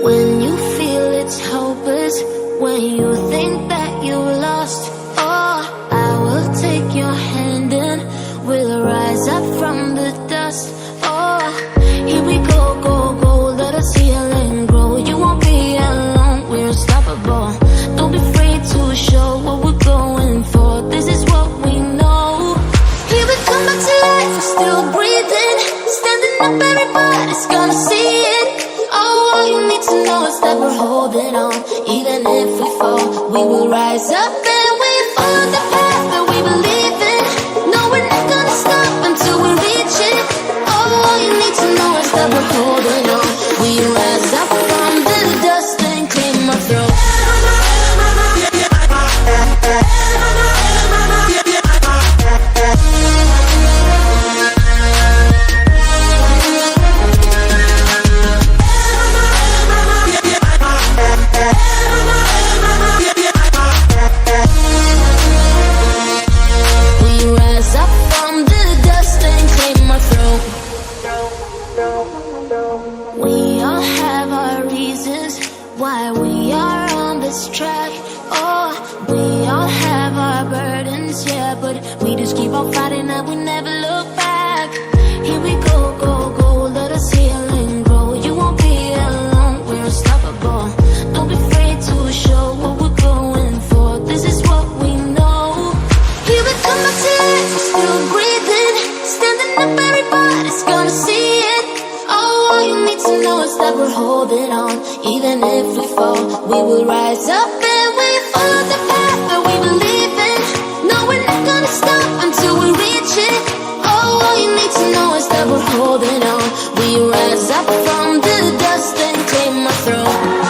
When you feel it's hopeless, when you think that you lost, oh, I will take your hand and we'll rise up from the dust. Oh, here we go, go, go, let us heal and grow. You won't be alone, we're unstoppable. Don't be afraid to show what we're going for. This is what we know. Here we come back to life, we're still breathing. Standing up, everybody's gonna see it. Oh, all you need to know is that we're holding on. Even if we fall, we will rise up and we follow the path that we believe in. No, we're not gonna stop until we reach it. Oh, all you need to know is that we're holding on. We rise up from the dust and clear my throat. We all have our reasons why we are on this track. Oh, we all have our burdens, yeah, but we just keep on fighting and we never look back. Here we go, go, go, let us heal and grow. You won't be alone, we're unstoppable. Don't be afraid to show what we're going for. This is what we know. Here we come back to life, we're still breathing. Standing up, everybody's gonna see it. Oh, all you need to know is that we're holding on. Even if we fall, we will rise up and we follow the path that we believe in. No, we're not gonna stop until we reach it. Oh, all you need to know is that we're holding on. We rise up from the dust and clear my throat.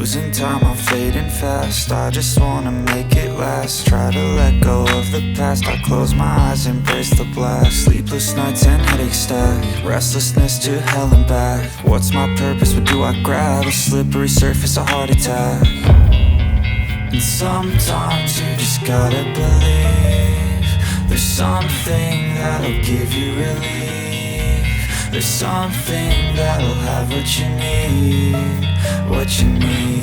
losing time, I'm fading fast. I just wanna make it last. Try to let go of the past. I close my eyes, embrace the blast. Sleepless nights and headaches stack. Restlessness to hell and back. What's my purpose? What do I grab? A slippery surface, a heart attack. And sometimes you just gotta believe there's something that'll give you relief. There's something that'll have what you need, what you need.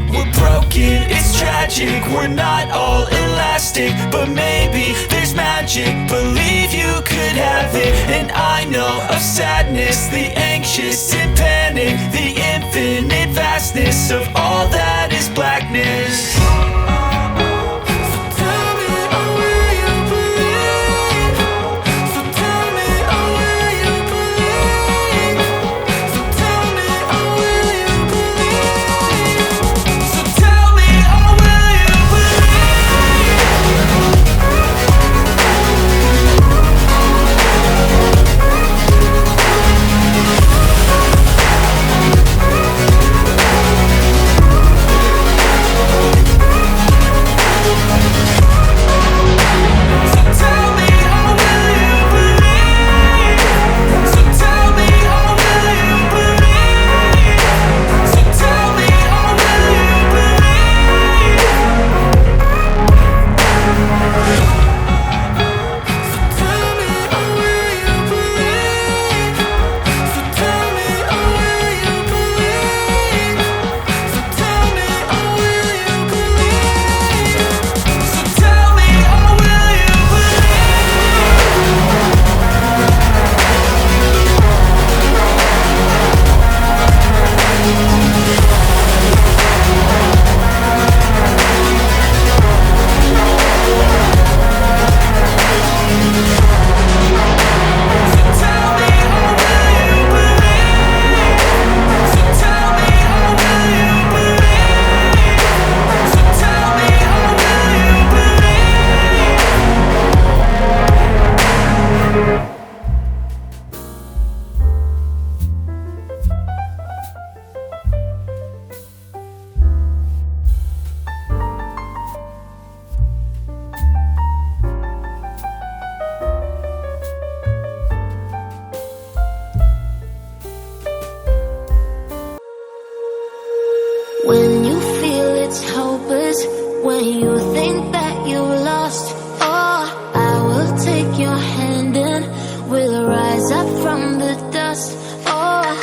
We're broken, it's tragic, we're not all elastic, but maybe there's magic, believe you could have it. And I know of sadness, the anxious and panic, the infinite vastness of all that is blackness. When you feel it's hopeless, when you think that you're lost, oh, I will take your hand and we'll rise up from the dust. Oh,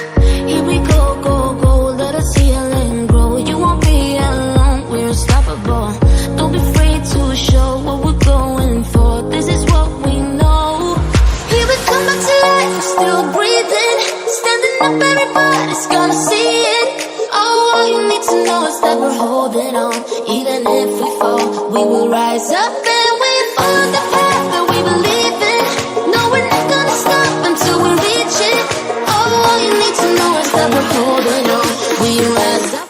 here we go, go, go, let us heal and grow. You won't be alone, we're unstoppable. Don't be afraid to show what we're going for. This is what we know. Here we come back to life, still breathing, standing up, everybody's gonna see it. All you need to know is that we're holding on. Even if we fall, we will rise up and we follow the path that we believe in. No, we're not gonna stop until we reach it. All you need to know is that we're holding on. We rise up.